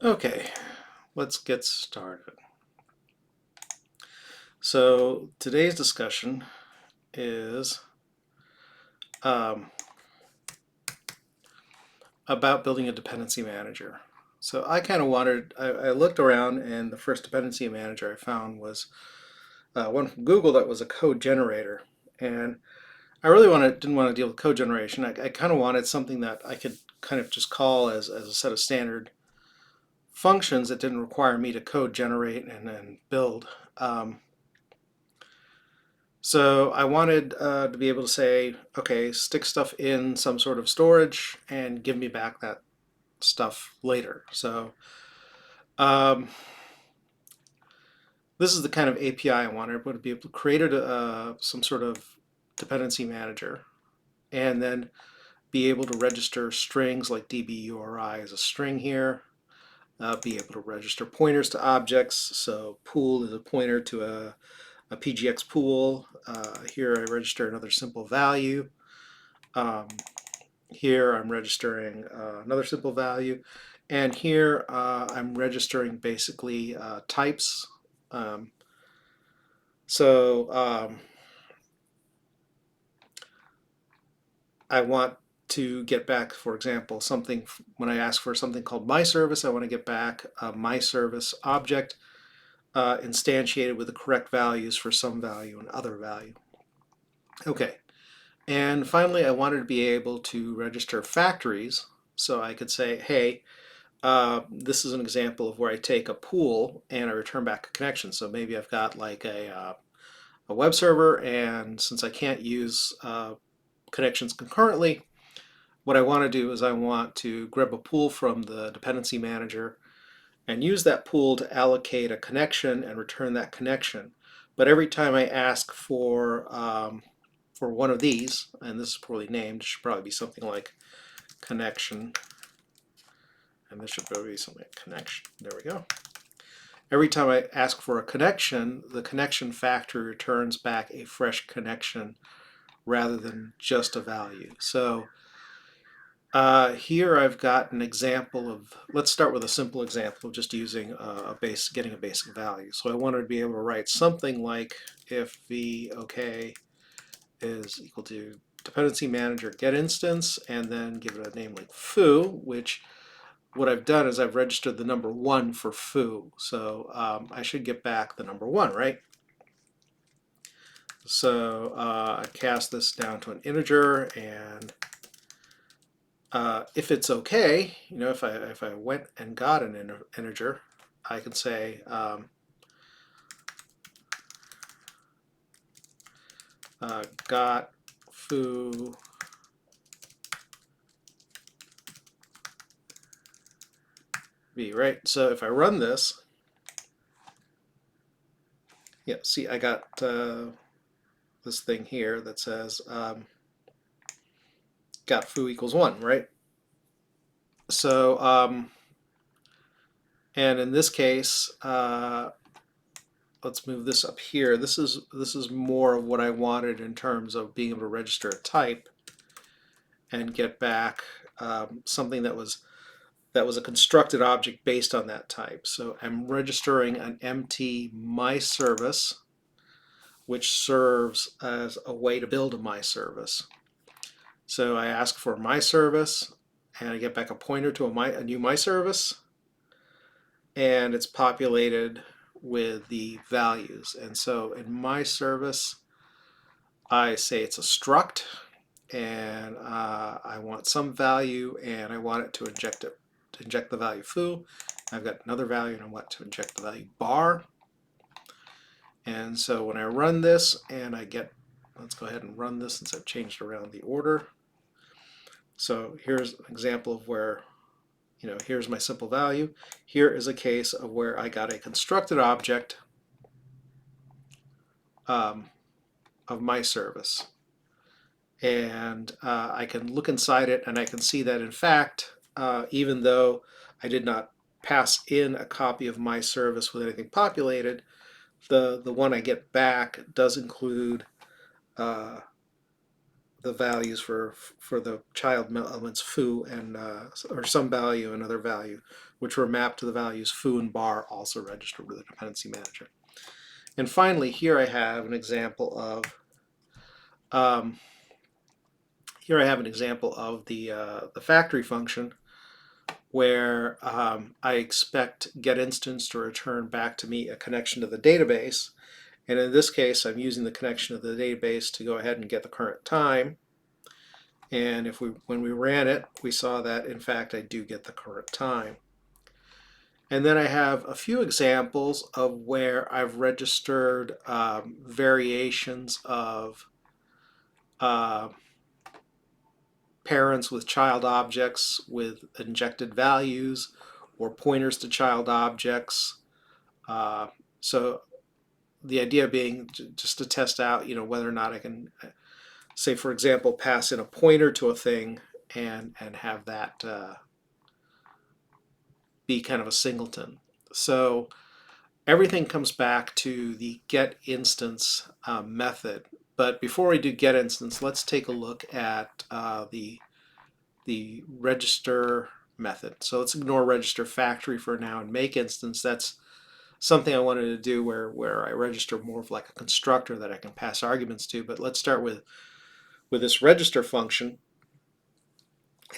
Okay, let's get started. So today's discussion is um, about building a dependency manager. So I kind of I looked around, and the first dependency manager I found was one from Google that was a code generator. And I really didn't want to deal with code generation. I kind of wanted something that I could kind of just call as a set of standard functions that didn't require me to code generate and then build. Um, So I wanted to be able to say, okay, stick stuff in some sort of storage and give me back that stuff later. So um, this is the kind of API I wanted. I wanted to be able to create some sort of dependency manager and then be able to register strings like dbURI as a string here. Be able to register pointers to objects. So pool is a pointer to a PGX pool. Here I register another simple value. Um, Here I'm registering another simple value, and here I'm registering basically types. Um, so I want to get back, for example, something when I ask for something called my service, I want to get back a my service object instantiated with the correct values for some value and other value. Okay, and finally I wanted to be able to register factories, so I could say, hey, this is an example of where I take a pool and I return back a connection. So maybe I've got like a web server, and since I can't use connections concurrently, what I want to do is I want to grab a pool from the dependency manager and use that pool to allocate a connection and return that connection. But every time I ask for one of these, and this is poorly named, it should probably be something like connection, and this should probably be something like connection. There we go. Every time I ask for a connection, the connection factory returns back a fresh connection rather than just a value. So here I've got an example of, let's start with a simple example of just using getting a basic value. So I wanted to be able to write something like if OK is equal to dependency manager get instance, and then give it a name like foo, which what I've done is I've registered the number 1 for foo. So I should get back the number 1, right? So I cast this down to an integer, and if it's okay, if I went and got an integer, I can say got foo v, right? So if I run this, yeah, see, I got this thing here that says got foo equals 1, right? So and in this case, let's move this up here. This is more of what I wanted in terms of being able to register a type and get back something that was a constructed object based on that type. So I'm registering an empty my service, which serves as a way to build a my service. So I ask for my service, and I get back a pointer to a new my service, and it's populated with the values. And so in my service, I say it's a struct, and I want some value, and I want it to inject the value foo. I've got another value, and I want to inject the value bar. And so when I run this, and let's go ahead and run this since I've changed around the order. So here's an example of where, here's my simple value. Here is a case of where I got a constructed object of my service. And I can look inside it, and I can see that in fact, even though I did not pass in a copy of my service with anything populated, the one I get back does include that the values for the child elements foo and or some value and other value, which were mapped to the values foo and bar, also registered with the dependency manager. And finally, here I have an example of the factory function, where I expect getInstance to return back to me a connection to the database. And in this case, I'm using the connection to the database to go ahead and get the current time. And when we ran it, we saw that in fact I do get the current time. And then I have a few examples of where I've registered variations of parents with child objects with injected values, or pointers to child objects. So the idea being just to test out, whether or not I can, say, for example, pass in a pointer to a thing and have that be kind of a singleton. So everything comes back to the getInstance method. But before we do getInstance, let's take a look at the register method. So let's ignore register factory for now and make instance. That's something I wanted to do where I register more of like a constructor that I can pass arguments to. But let's start with this register function,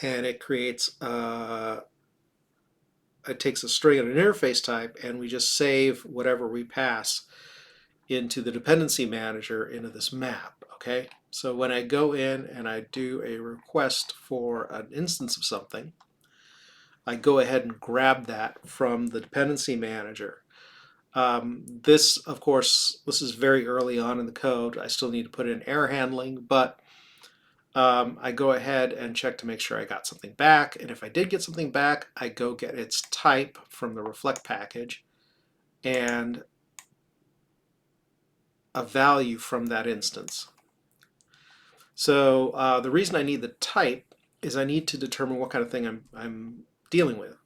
and it creates it takes a string and an interface type, and we just save whatever we pass into the dependency manager into this map. Okay, so when I go in and I do a request for an instance of something, I go ahead and grab that from the dependency manager. This, of course, this is very early on in the code. I still need to put in error handling, but I go ahead and check to make sure I got something back. And if I did get something back, I go get its type from the reflect package and a value from that instance. So the reason I need the type is I need to determine what kind of thing I'm dealing with.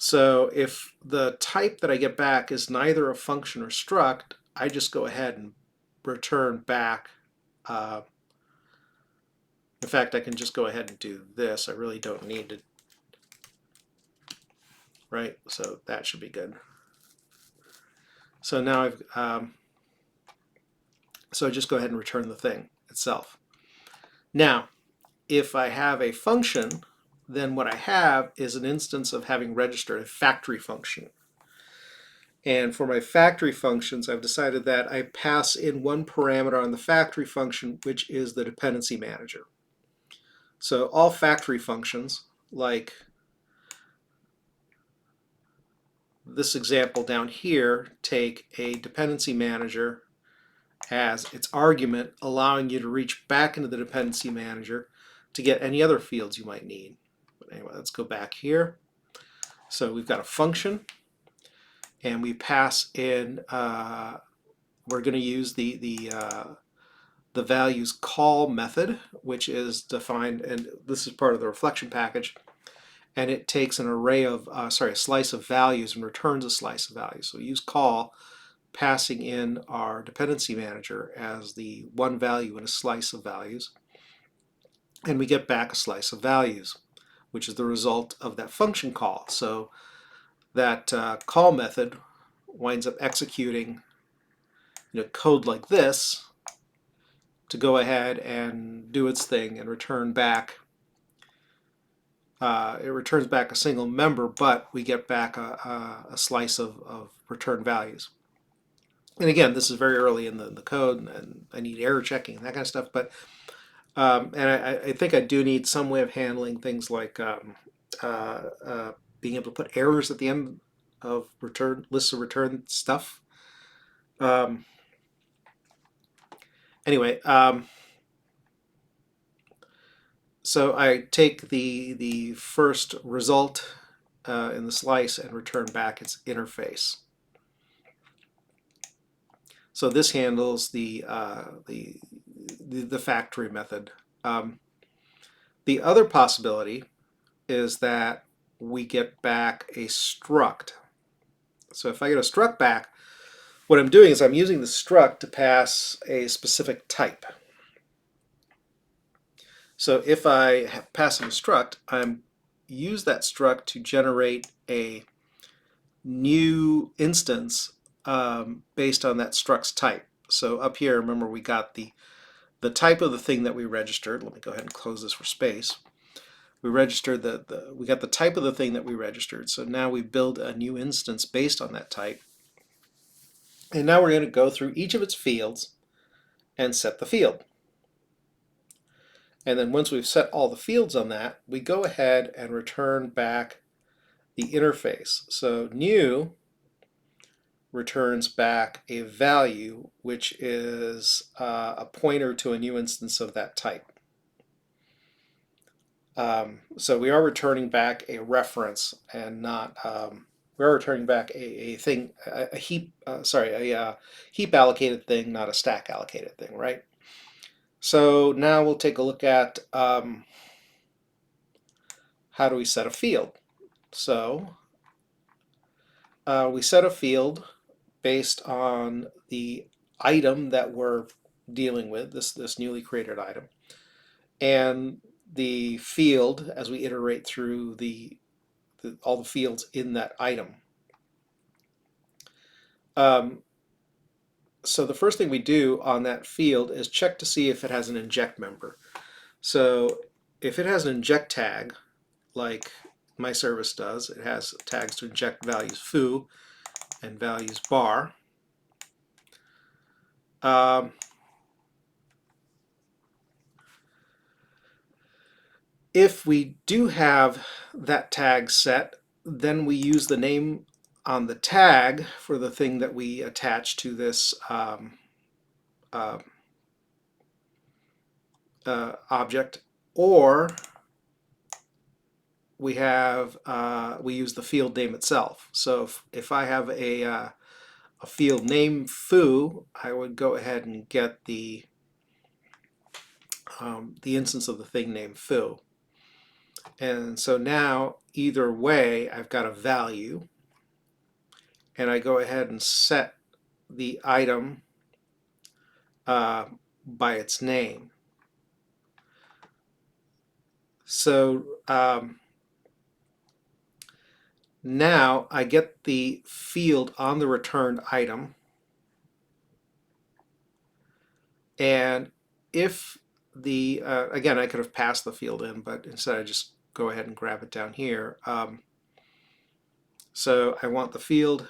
So if the type that I get back is neither a function or struct, I just go ahead and return back. In fact, I can just go ahead and do this. I really don't need to, right? So that should be good. So now so just go ahead and return the thing itself. Now, if I have a function, then what I have is an instance of having registered a factory function. And for my factory functions, I've decided that I pass in one parameter on the factory function, which is the dependency manager. So all factory functions, like this example down here, take a dependency manager as its argument, allowing you to reach back into the dependency manager to get any other fields you might need. But anyway, let's go back here. So we've got a function, and we pass in, we're going to use the values call method, which is defined, and this is part of the reflection package, and it takes an array of, a slice of values and returns a slice of values. So we use call, passing in our dependency manager as the one value in a slice of values, and we get back a slice of values, which is the result of that function call. So that call method winds up executing code like this to go ahead and do its thing and return back. It returns back a single member, but we get back a slice of return values. And again, this is very early in the code, and I need error checking and that kind of stuff. But and I think I do need some way of handling things like being able to put errors at the end of return lists of return stuff. Anyway, so I take the first result in the slice and return back its interface. So this handles the factory method. The other possibility is that we get back a struct. So if I get a struct back, what I'm doing is I'm using the struct to pass a specific type. So if I pass an struct, I'm use that struct to generate a new instance based on that struct's type. So up here, remember we got the type of the thing that we registered. Let me go ahead and close this for space. We registered we got the type of the thing that we registered. So now we build a new instance based on that type. And now we're going to go through each of its fields and set the field. And then once we've set all the fields on that, we go ahead and return back the interface. So new returns back a value which is a pointer to a new instance of that type. So we are returning back a reference and not we are returning back a thing, a heap, heap allocated thing, not a stack allocated thing, right? So now we'll take a look at how do we set a field. So we set a field based on the item that we're dealing with, this newly created item, and the field as we iterate through all the fields in that item. So the first thing we do on that field is check to see if it has an inject member. So if it has an inject tag, like my service does, it has tags to inject values foo and values bar. If we do have that tag set, then we use the name on the tag for the thing that we attach to this object, or we use the field name itself. So if I have a field name foo, I would go ahead and get the instance of the thing named foo. And so now either way I've got a value, and I go ahead and set the item by its name. So now I get the field on the returned item, and if the again, I could have passed the field in, but instead I just go ahead and grab it down here. So I want the field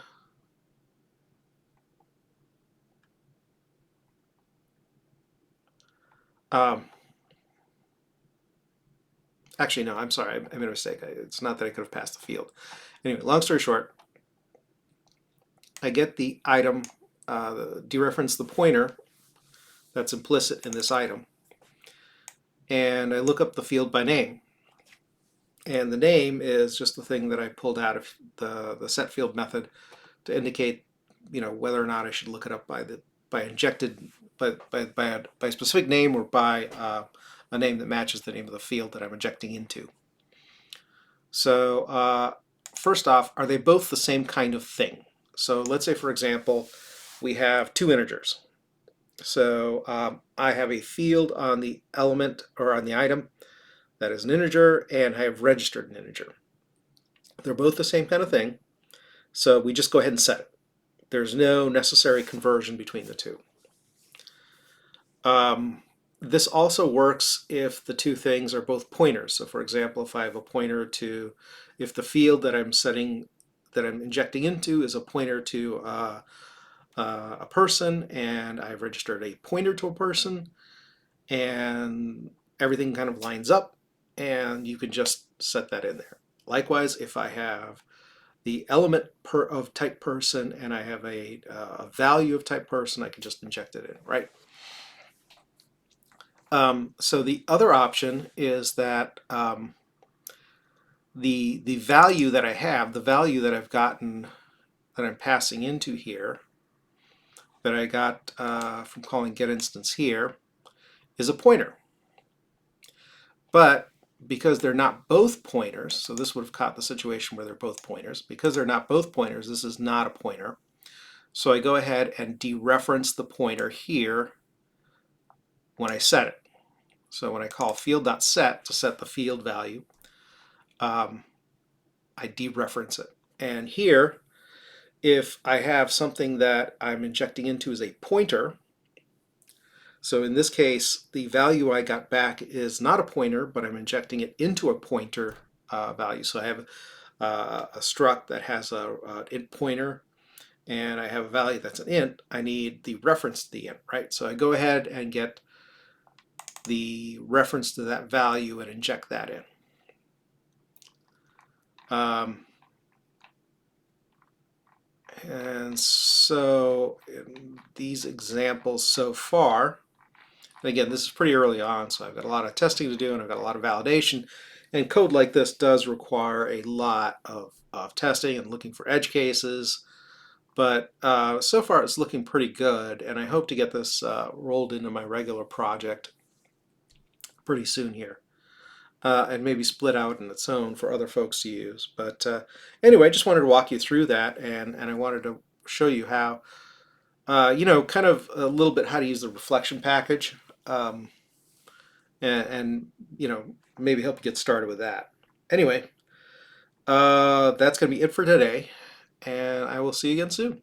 actually no, I'm sorry, I made a mistake. It's not that I could have passed the field. Anyway, long story short, I get the item, dereference the pointer that's implicit in this item, and I look up the field by name. And the name is just the thing that I pulled out of the set field method to indicate, whether or not I should look it up by injected, by a specific name, or by a name that matches the name of the field that I'm injecting into. So first off, are they both the same kind of thing? So let's say, for example, we have two integers. So I have a field on the element or on the item that is an integer, and I have registered an integer. They're both the same kind of thing, so we just go ahead and set it. There's no necessary conversion between the two. This also works if the two things are both pointers. So for example, if I have a pointer to, if the field that I'm injecting into is a pointer to a person, and I've registered a pointer to a person, and everything kind of lines up, and you can just set that in there. Likewise, if I have the element of type person and I have a value of type person, I can just inject it in, right? So the other option is that the value that I have, the value that I've gotten, that I'm passing into here, that I got from calling getInstance here, is a pointer. But because they're not both pointers, so this would have caught the situation where they're both pointers. Because they're not both pointers, this is not a pointer. So I go ahead and dereference the pointer here when I set it. So when I call field.set to set the field value, I dereference it. And here, if I have something that I'm injecting into as a pointer, so in this case, the value I got back is not a pointer, but I'm injecting it into a pointer value. So I have a struct that has a int pointer, and I have a value that's an int. I need the reference to the int, right? So I go ahead and get the reference to that value and inject that in. And so in these examples so far, and again, this is pretty early on, so I've got a lot of testing to do and I've got a lot of validation. And code like this does require a lot of testing and looking for edge cases. But so far it's looking pretty good, and I hope to get this rolled into my regular project pretty soon here. And maybe split out in its own for other folks to use. But anyway, I just wanted to walk you through that, and I wanted to show you how, kind of a little bit how to use the reflection package, and maybe help you get started with that. Anyway, that's going to be it for today, and I will see you again soon.